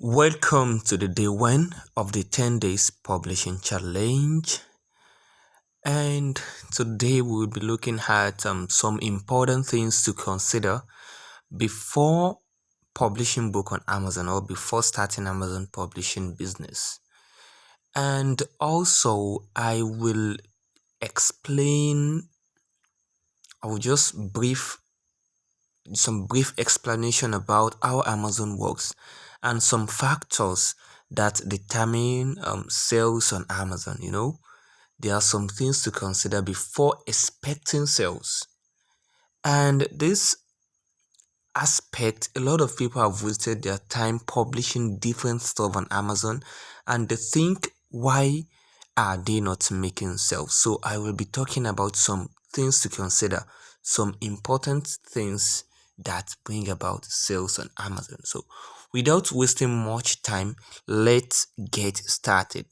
Welcome to the day one of the 10 days publishing challenge. And today we will be looking at some important things to consider before publishing book on Amazon or before starting Amazon publishing business. And also explain, I will just some brief explanation about how Amazon works and some factors that determine sales on Amazon. There are some things to consider before expecting sales. And this aspect, a lot of people have wasted their time publishing different stuff on Amazon and they think, why are they not making sales? So I will be talking about some things to consider, some important things that bring about sales on Amazon. So without wasting much time, let's get started.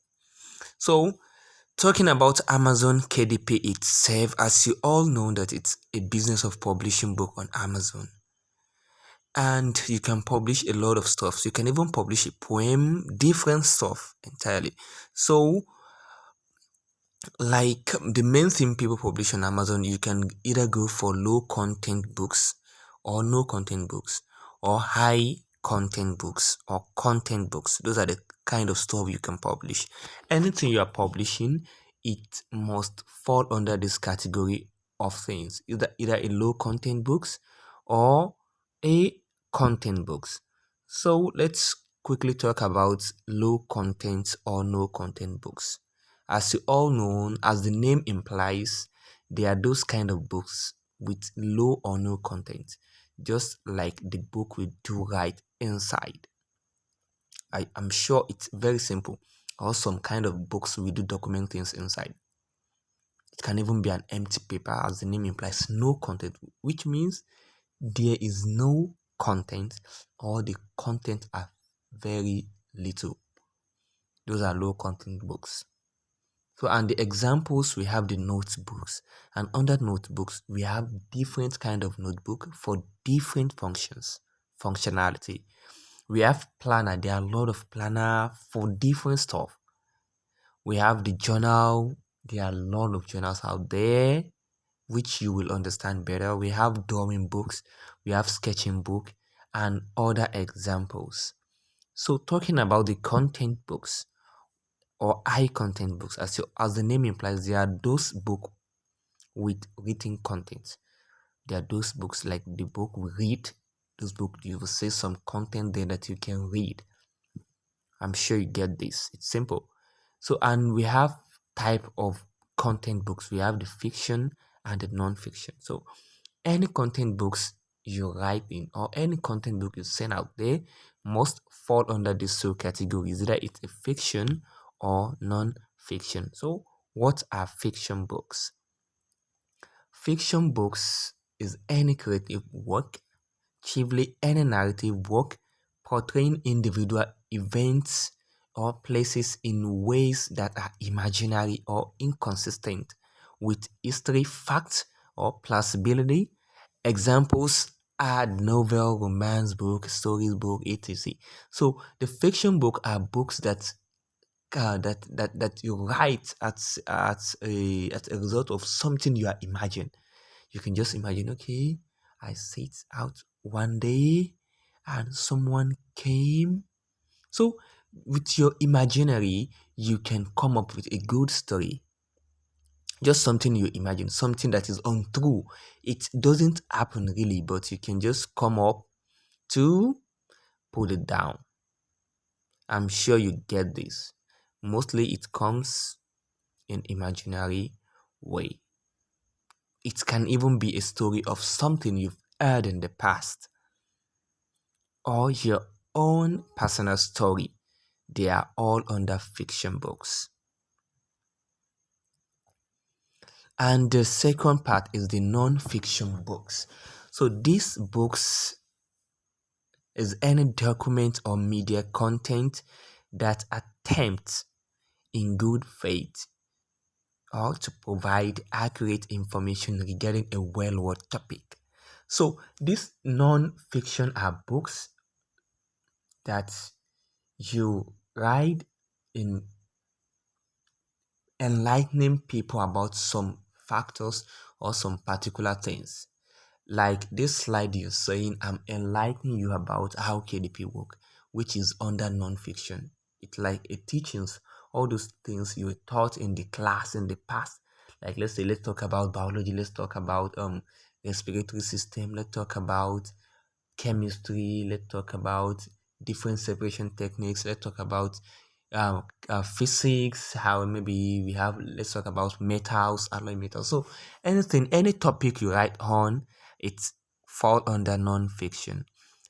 So talking about Amazon KDP itself, as you all know that it's a business of publishing book on Amazon. And you can publish a lot of stuff. So you can even publish a poem, different stuff entirely. So like the main thing people publish on Amazon, you can either go for low content books or no content books or high content books or content books. Those are the kind of stuff you can publish. Anything you are publishing, it must fall under this category of things, either a low content books or a content books. So let's quickly talk about low content or no content books. As you all know, as the name implies, they are those kind of books with low or no content, just like the book we do write inside. I'm sure it's very simple. Or some kind of books we do document things inside. It can even be an empty paper, as the name implies, no content, which means there is no content or the content are very little. Those are low content books. So, and the examples, we have the notebooks, and under notebooks we have different kind of notebook for different functionality. We have planner. There are a lot of planner for different stuff. We have the journal. There are a lot of journals out there which you will understand better. We have drawing books, we have sketching book, and other examples. So talking about the content books or high content books, as the name implies, they are those books with written content. They are those books like the book we read. Those books you will see some content there that you can read. I'm sure you get this. It's simple. So, and we have type of content books. We have the fiction and the non-fiction. So any content books you write in or any content book you send out there must fall under these two categories. Either it's a fiction or non-fiction. So what are fiction books? Fiction books is any creative work, chiefly any narrative work, portraying individual events or places in ways that are imaginary or inconsistent with history, facts, or plausibility. Examples are novel, romance book, stories book, etc. So the fiction book are books that you write at a result of something you are imagined. You can just imagine, okay, I sit out one day and someone came. So with your imaginary, you can come up with a good story. Just something you imagine, something that is untrue. It doesn't happen really, but you can just come up to put it down. I'm sure you get this. Mostly it comes in imaginary way. It can even be a story of something you've heard in the past or your own personal story. They are all under fiction books. And the second part is the non-fiction books. So these books is any document or media content that attempts in good faith or to provide accurate information regarding a well-worn topic. So these non-fiction are books that You write in enlightening people about some factors or some particular things. Like this slide you're saying, I'm enlightening you about how KDP work, which is under non-fiction. It's like it teaches all those things you were taught in the class in the past. Like let's say let's talk about biology, let's talk about respiratory system, let's talk about chemistry, let's talk about different separation techniques, let's talk about physics, how maybe we have, let's talk about metals, alloy metals. So anything, any topic you write on, it's fall under non-fiction.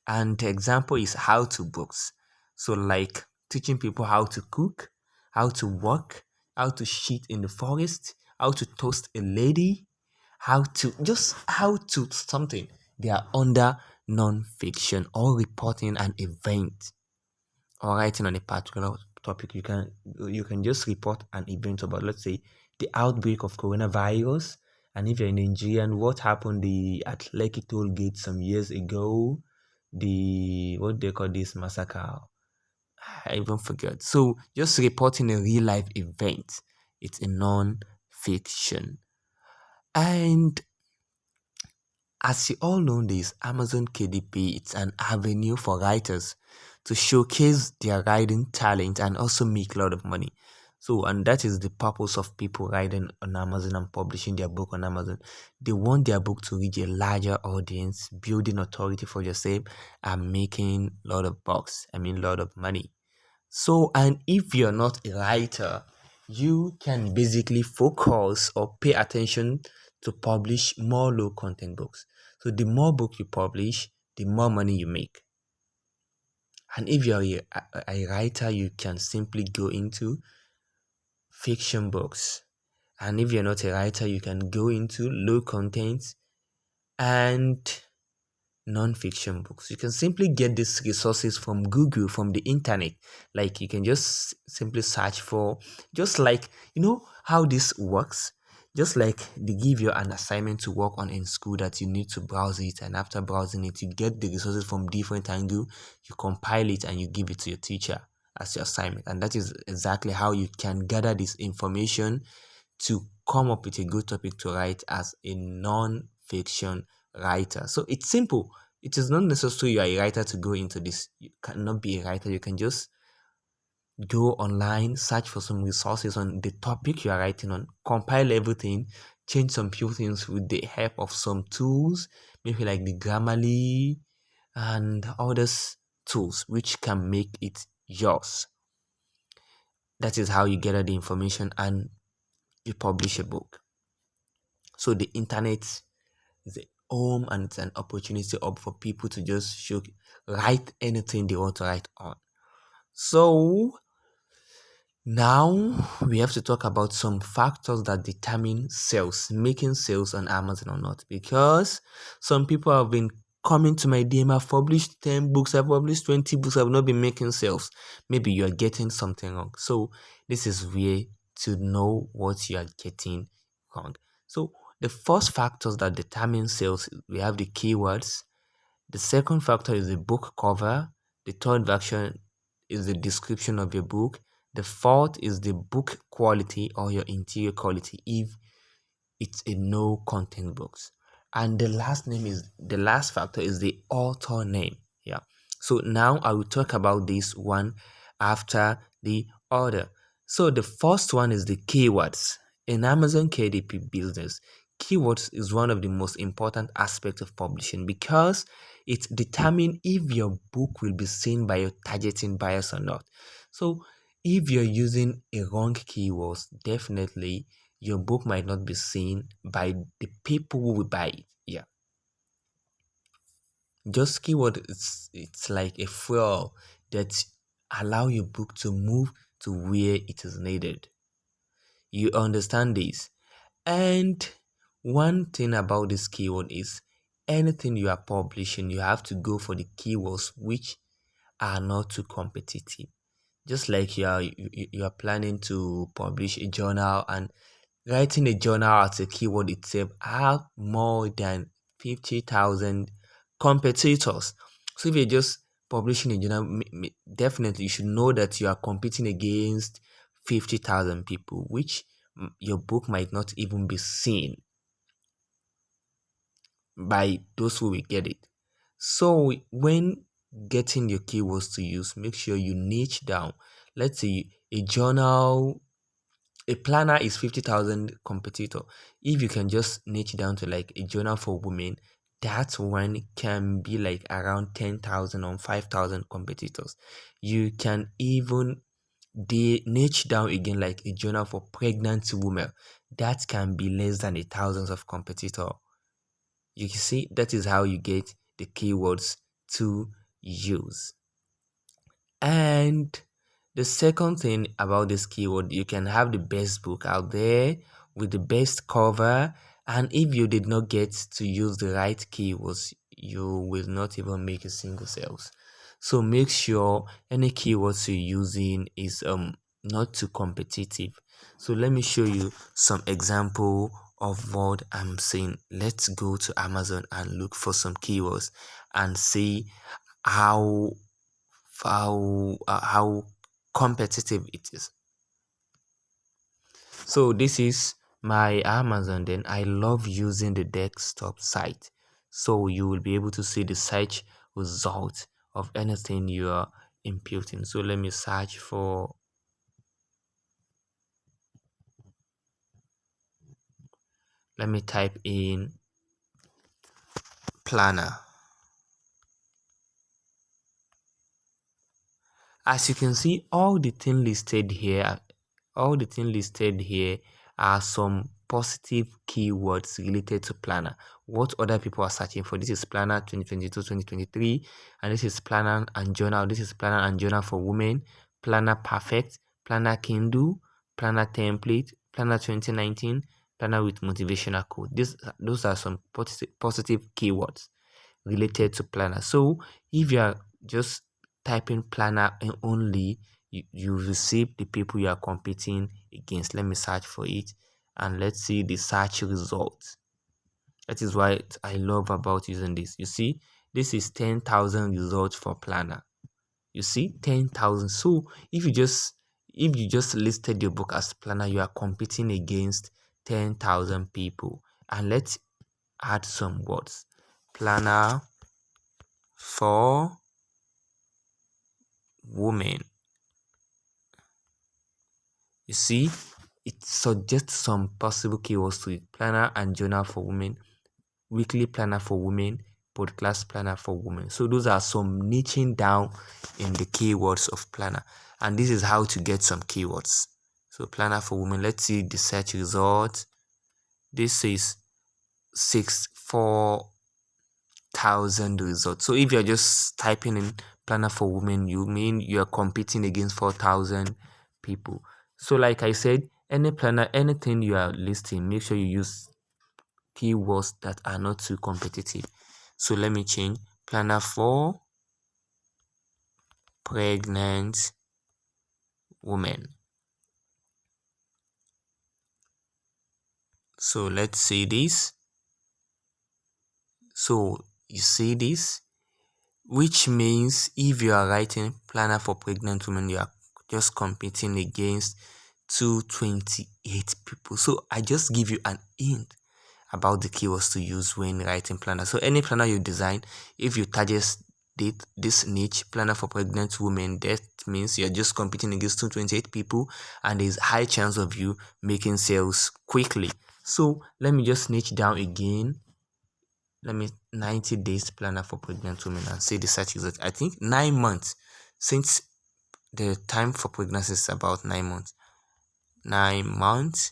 And the example is how to books. So like teaching people how to cook, how to walk, how to shit in the forest, how to toast a lady, how to something. They are under non-fiction or reporting an event or writing on a particular topic. You can just report an event about, let's say, the outbreak of coronavirus. And if you're in Nigerian, what happened at Lekki toll gate some years ago, the what they call this massacre, I even forget. So just reporting a real life event, it's a non-fiction. And as you all know this, Amazon KDP, it's an avenue for writers to showcase their writing talent and also make a lot of money. So, and that is the purpose of people writing on Amazon and publishing their book on Amazon. They want their book to reach a larger audience, building authority for yourself, and making a lot of bucks. I mean, a lot of money. So, and if you're not a writer, you can basically focus or pay attention to publish more low content books. So, the more book you publish, the more money you make. And if you're a writer, you can simply go into fiction books. And if you're not a writer, you can go into low content and non-fiction books. You can simply get these resources from Google, from the internet. Like you can just simply search for, just like, you know how this works. Just like they give you an assignment to work on in school that you need to browse it, and after browsing it, you get the resources from different angle, you compile it and you give it to your teacher as your assignment. And that is exactly how you can gather this information to come up with a good topic to write as a non-fiction writer. So it's simple. It is not necessary you are a writer to go into this. You cannot be a writer. You can just go online, search for some resources on the topic you are writing on, compile everything, change some few things with the help of some tools, maybe like the Grammarly and others tools which can make it yours. That is how you gather the information and you publish a book. So the internet is a home and it's an opportunity up for people to just write anything they want to write on. So now we have to talk about some factors that determine sales, making sales on Amazon or not. Because some people have been coming to my DM, I've published 10 books, I've published 20 books, I've not been making sales. Maybe you're getting something wrong. So this is where to know what you are getting wrong. So the first factors that determine sales, we have the keywords. The second factor is the book cover. The third factor is the description of your book. The fourth is the book quality or your interior quality if it's a no content books. And the last factor is the author name. Yeah. So now I will talk about this one after the other. So the first one is the keywords. In Amazon KDP business, keywords is one of the most important aspects of publishing because it determines if your book will be seen by your targeting buyers or not. So if you're using a wrong keywords, definitely your book might not be seen by the people who will buy it. Yeah. Just keyword, it's like a fuel that allow your book to move to where it is needed. You understand this? And one thing about this keyword is anything you are publishing, you have to go for the keywords which are not too competitive. Just like you are planning to publish a journal, and writing a journal as a keyword itself have more than 50,000 competitors. So if you're just publishing a journal, definitely you should know that you are competing against 50,000 people, which your book might not even be seen by those who will get it. So when getting your keywords to use, make sure you niche down. Let's say a journal, a planner is 50,000 competitor. If you can just niche down to like a journal for women, that one can be like around 10,000 or 5,000 competitors. You can even niche down again like a journal for pregnant women. That can be less than a thousands of competitor. You can see that is how you get the keywords to use. And the second thing about this keyword, you can have the best book out there with the best cover, and if you did not get to use the right keywords, you will not even make a single sales. So make sure any keywords you're using is not too competitive. So let me show you some example of what I'm saying. Let's go to Amazon and look for some keywords and see how how competitive it is. So this is my Amazon. Then I love using the desktop site, so you will be able to see the search result of anything you are imputing. So let me search for, let me type in planner. As you can see, all the things listed here are some positive keywords related to planner. What other people are searching for. This is planner 2022-2023, and this is planner and journal. This is planner and journal for women, planner perfect, planner Kindle, planner template, planner 2019, planner with motivational code. Those are some positive keywords related to planner. So if you are just typing planner only, you receive the people you are competing against. Let me search for it and let's see the search results. That is what I love about using this. You see, this is 10,000 results for planner. You see, 10,000. So if you just listed your book as planner, you are competing against 10,000 people. And let's add some words. Planner for women. You see, it suggests some possible keywords to it. Planner and journal for women, weekly planner for women, podcast planner for women. So those are some niching down in the keywords of planner. And this is how to get some keywords. So planner for women, let's see the search result. This is 4,000 results. So if you're just typing in planner for women, you mean you're competing against 4,000 people. So like I said, any planner, anything you are listing, make sure you use keywords that are not too competitive. So let me change planner for pregnant women. So let's see this. So you see this, which means if you are writing planner for pregnant women, you are just competing against 228 people. So I just give you an hint about the keywords to use when writing planner. So any planner you design, if you target this niche, planner for pregnant women, that means you're just competing against 228 people and there's high chance of you making sales quickly. So let me just niche down again. Let me 90 days planner for pregnant women and see the search result. I think 9 months, since the time for pregnancy is about 9 months. 9 months.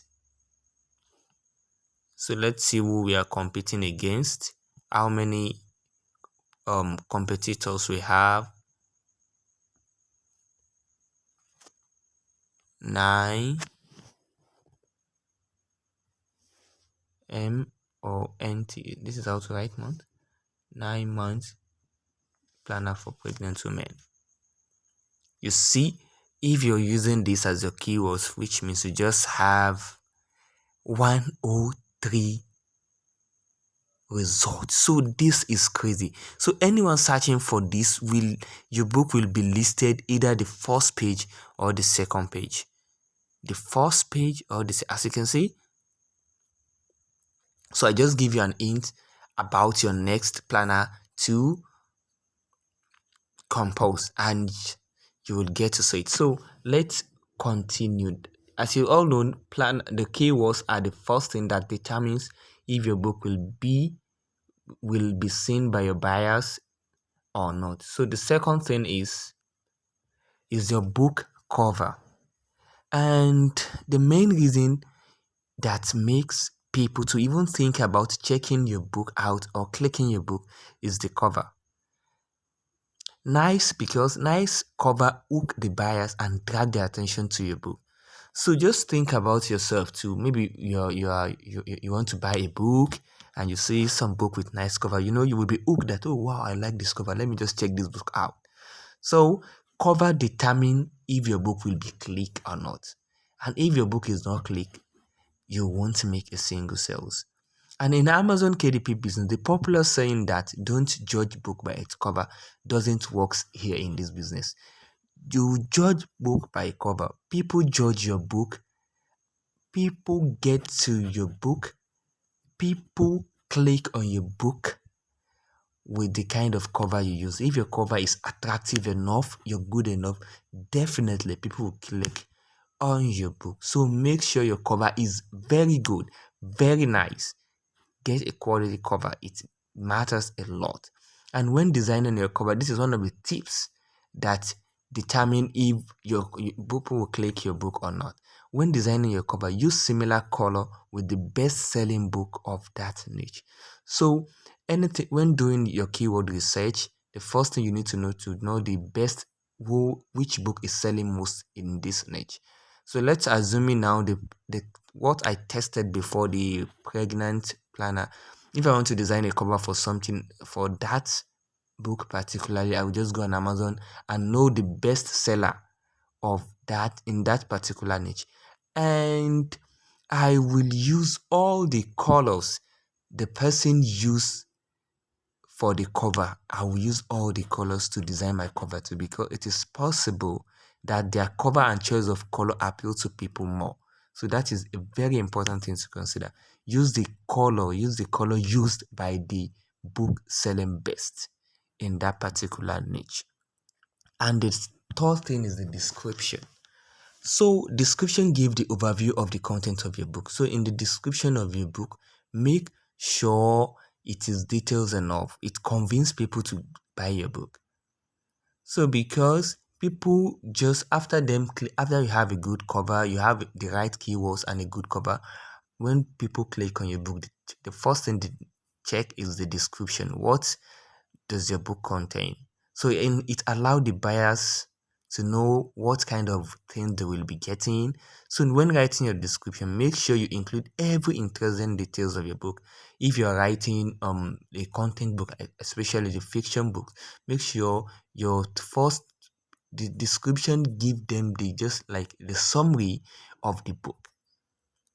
So let's see who we are competing against, how many competitors we have. 9 month. This is how to write month. 9 months planner for pregnant women. You see, if you're using this as your keywords, which means you just have 103 results. So this is crazy. So anyone searching for this, will your book will be listed either the first page or the second page. The first page or the, as you can see. So I just give you an hint about your next planner to compose, and you will get to see it. So let's continue. As you all know, plan the keywords are the first thing that determines if your book will be seen by your buyers or not. So the second thing is your book cover. And the main reason that makes people to even think about checking your book out or clicking your book is the cover. Nice, because nice cover hook the buyers and drag their attention to your book. So just think about yourself too. Maybe you want to buy a book and you see some book with nice cover. You will be hooked that, oh wow, I like this cover. Let me just check this book out. So cover determine if your book will be clicked or not. And if your book is not clicked, you won't make a single sales. And in Amazon KDP business, the popular saying that don't judge book by its cover doesn't work here in this business. You judge book by cover. People judge your book. People get to your book. People click on your book with the kind of cover you use. If your cover is attractive enough, you're good enough, definitely people will click on your book. So make sure your cover is very good, very nice. Get a quality cover. It matters a lot. And when designing your cover, this is one of the tips that determine if your book will click your book or not. When designing your cover, use similar color with the best-selling book of that niche. So anything when doing your keyword research, the first thing you need to know the best which book is selling most in this niche. So let's assume now the what I tested before, the pregnant planner. If I want to design a cover for something for that book particularly, I will just go on Amazon and know the best seller of that in that particular niche, and I will use all the colors the person used for the cover. I will use all the colors to design my cover too, because it is possible that their cover and choice of color appeal to people more. So that is a very important thing to consider. Use the color used by the book selling best in that particular niche. And the third thing is the description. So description give the overview of the content of your book. So in the description of your book, make sure it is details enough. It convinces people to buy your book. So because people just after you have a good cover, you have the right keywords and a good cover, when people click on your book, the first thing they check is the description. What does your book contain? So it allows the buyers to know what kind of thing they will be getting. So when writing your description, make sure you include every interesting details of your book. If you are writing a content book, especially the fiction book, make sure your first the description give them just like the summary of the book.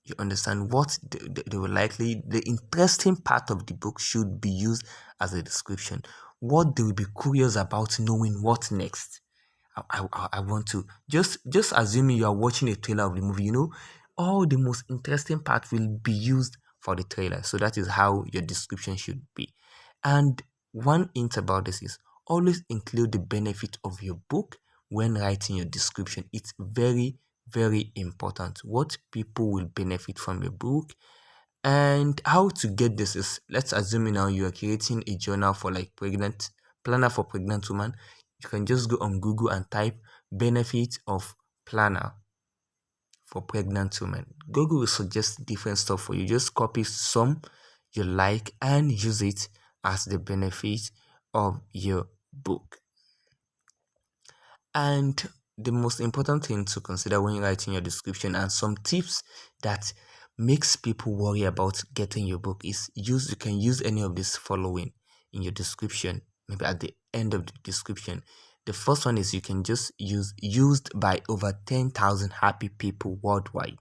You understand what they will likely, the interesting part of the book should be used as a description. What they will be curious about knowing what next. I want to just assuming you are watching a trailer of the movie, all the most interesting part will be used for the trailer. So that is how your description should be. And one hint about this is always include the benefit of your book when writing your description. It's very, very important what people will benefit from your book. And how to get this is, let's assume now you are creating a journal for like planner for pregnant women. You can just go on Google and type benefit of planner for pregnant women. Google will suggest different stuff for you. Just copy some you like and use it as the benefit of your book. And the most important thing to consider when you're writing your description and some tips that makes people worry about getting your book is you can use any of this following in your description, maybe at the end of the description. The first one is you can just use used by over 10,000 happy people worldwide.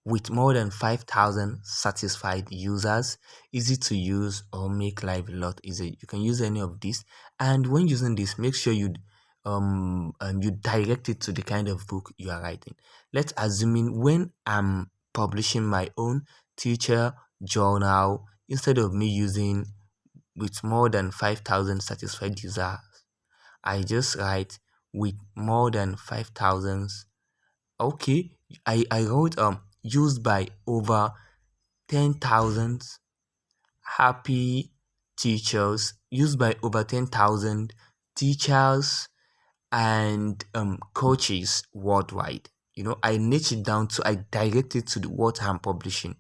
with more than 5,000 satisfied users, easy to use or make life a lot easier. You can use any of these, and when using this, make sure you direct it to the kind of book you are writing. Let's assume when I'm publishing my own teacher journal, instead of me using with more than 5,000 satisfied users, I just write with more than 5,000. Okay, I wrote used by over 10,000 happy teachers, used by over 10,000 teachers and coaches worldwide. I niche it down to, I direct it to what I'm publishing,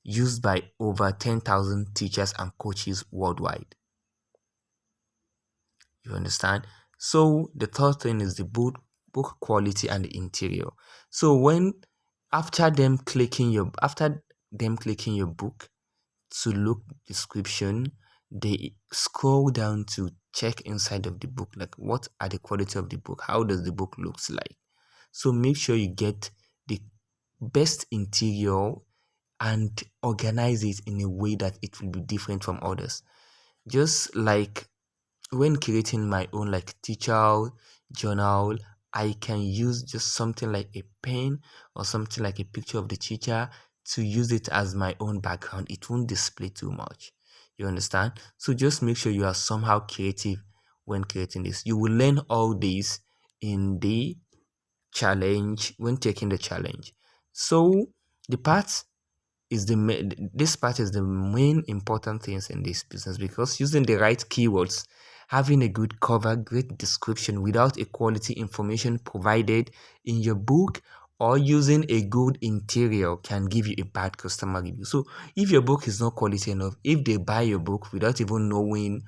used by over 10,000 teachers and coaches worldwide. You understand? So the third thing is the book quality and the interior. So after them clicking your book to look description, they scroll down to check inside of the book, like what are the quality of the book, how does the book looks like. So make sure you get the best interior and organize it in a way that it will be different from others. Just like when creating my own like teacher journal, I can use just something like a pen or something like a picture of the teacher to use it as my own background. It won't display too much. You understand? So just make sure you are somehow creative when creating this. You will learn all this in the challenge, when taking the challenge. So the part this part is the main important things in this business, because using the right keywords, having a good cover, great description without a quality information provided in your book, or using a good interior can give you a bad customer review. So if your book is not quality enough, if they buy your book without even knowing,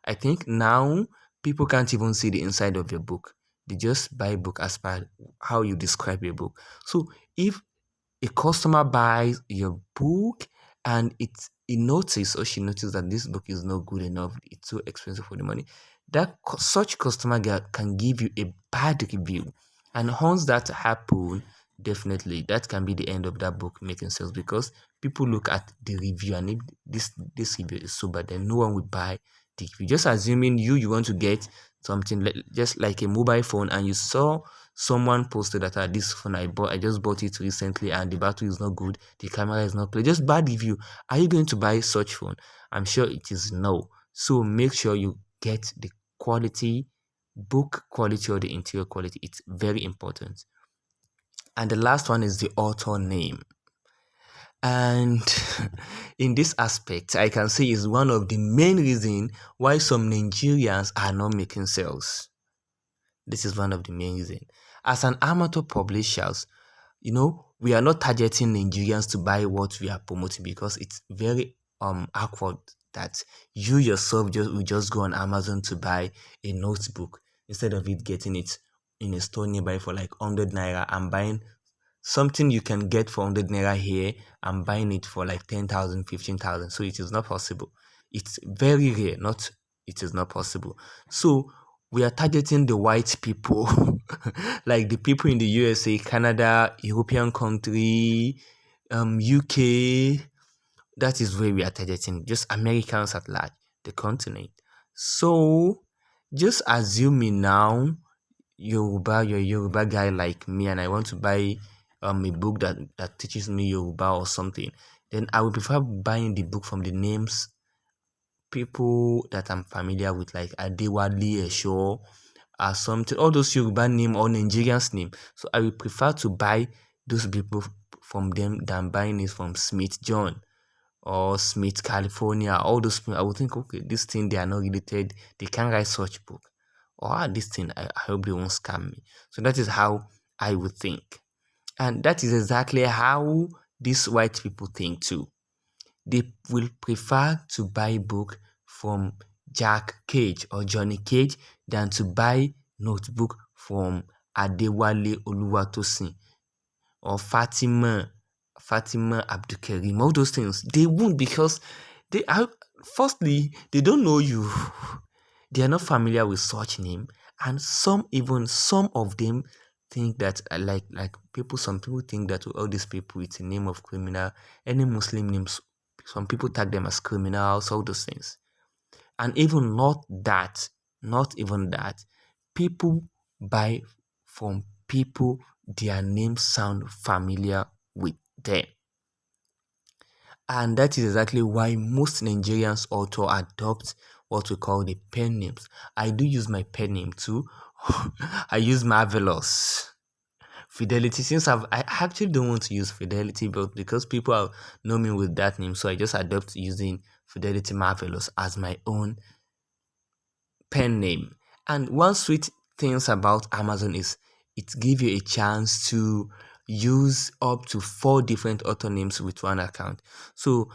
I think now people can't even see the inside of your book. They just buy book as per how you describe your book. So if a customer buys your book and he notices, or she notices, that this book is not good enough, it's too expensive for the money, such customer can give you a bad review. And once that happen, definitely that can be the end of that book making sales, because people look at the review, and if this review is so bad, then no one will buy the review. Just assuming you want to get something just like a mobile phone, and you saw someone posted that this phone I just bought it recently and the battery is not good, the camera is not clear, just bad review. Are you going to buy such phone? I'm sure it is no. So make sure you get the quality, book quality, or the interior quality. It's very important. And the last one is the author name. And in this aspect, I can say is one of the main reasons why some Nigerians are not making sales. This is one of the main reasons. As an amateur publishers, we are not targeting Nigerians to buy what we are promoting, because it's very awkward that you yourself will just go on Amazon to buy a notebook, instead of it getting it in a store nearby for like 100 naira, and buying something you can get for 100 naira here and buying it for like 10,000, 15,000. So it is not possible. It's very rare. It is not possible. So we are targeting the white people, like the people in the USA, Canada, European country, UK. That is where we are targeting, just Americans at large, the continent. So just assuming now you're a Yoruba guy like me, and I want to buy a book that teaches me Yoruba or something, then I would prefer buying the book from the names people that I'm familiar with, like Adewale Esho or something, all those Yoruba name or Nigerian's name. So I would prefer to buy those people from them than buying it from Smith John or Smith California. All those people, I would think, okay, this thing, they are not related, they can't write such book. Or this thing, I hope they won't scam me. So that is how I would think. And that is exactly how these white people think too. They will prefer to buy book from Jack Cage or Johnny Cage than to buy notebook from Adewale Oluwatosin or Fatima Abdulkarim. All those things, they won't, because they are, firstly, they don't know you. They are not familiar with such name, and some of them think that some people think that all these people, it's a name of criminal. Any Muslim names, some people tag them as criminals, all those things. And even not even that, people buy from people their names sound familiar with them. And that is exactly why most Nigerians also adopt what we call the pen names. I do use my pen name too. I use Marvelous. Fidelity, since I actually don't want to use Fidelity, but because people know me with that name, so I just adopt using Fidelity Marvelous as my own pen name. And one sweet things about Amazon is it gives you a chance to use up to 4 different author names with one account. So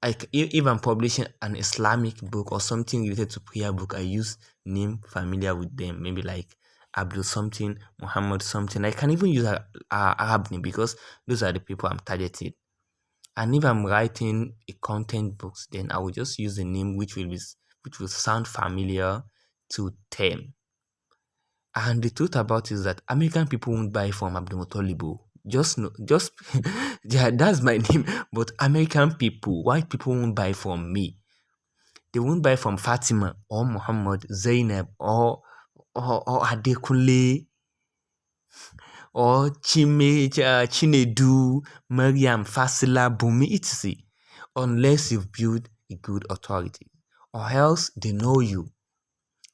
like if I'm publishing an Islamic book or something related to prayer book, I use name familiar with them, maybe like Abdul something, Muhammad something. I can even use a Arab name because those are the people I'm targeting. And if I'm writing a content books, then I will just use a name which will sound familiar to them. And the truth about it is that American people won't buy from Abdul Mutalibu. Just know, just yeah, that's my name. But American people, white people won't buy from me. They won't buy from Fatima or Muhammad, Zainab or Adekunle or Chinedu, Mariam, Fasila, Bumi, etc. Unless you've built a good authority. Or else they know you.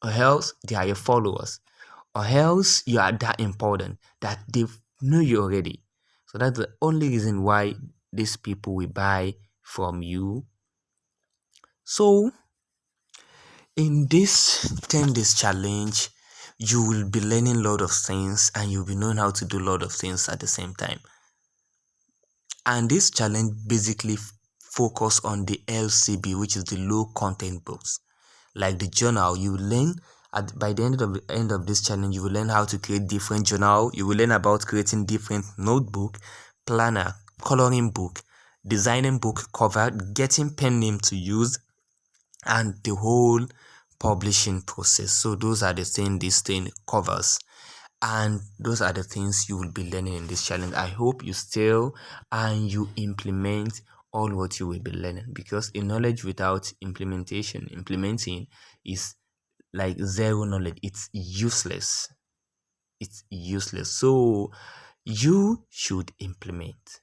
Or else they are your followers. Or else you are that important that they know you already. So that's the only reason why these people will buy from you. So in this 10 days challenge, you will be learning a lot of things and you'll be knowing how to do a lot of things at the same time. And this challenge basically focus on the LCB, which is the low content books. Like the journal, you will learn by the end of this challenge, you will learn how to create different journal. You will learn about creating different notebook, planner, coloring book, designing book cover, getting pen name to use, and the whole publishing process. So those are the things this thing covers. And those are the things you will be learning in this challenge. I hope you still and you implement all what you will be learning, because a knowledge without implementing is like zero knowledge. It's useless. It's useless. So you should implement.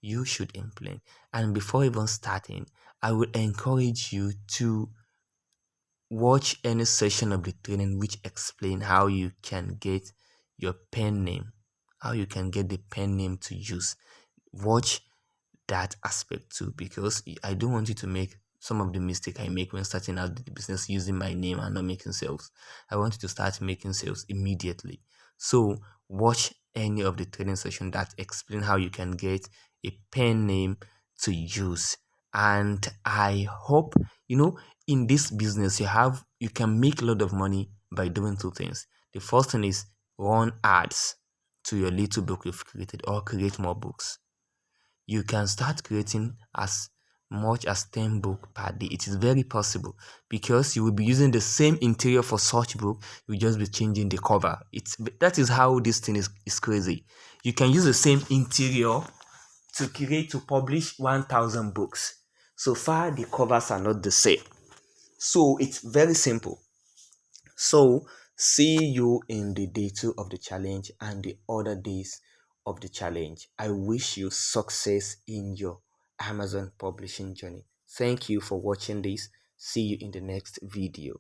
You should implement. And before even starting, I would encourage you to watch any session of the training which explain how you can get your pen name, how you can get the pen name to use. Watch that aspect too, because I don't want you to make some of the mistake I make when starting out the business using my name and not making sales. I want you to start making sales immediately. So watch any of the training session that explain how you can get a pen name to use. And I hope in this business you can make a lot of money by doing two things. The first thing is run ads to your little book you've created, or create more books. You can start creating as much as 10 books per day. It is very possible, because you will be using the same interior for such book. You will just be changing the cover. That is how this thing is crazy. You can use the same interior to publish 1,000 books. So far, the covers are not the same. So it's very simple. So see you in the day 2 of the challenge and the other days of the challenge. I wish you success in your Amazon publishing journey. Thank you for watching this. See you in the next video.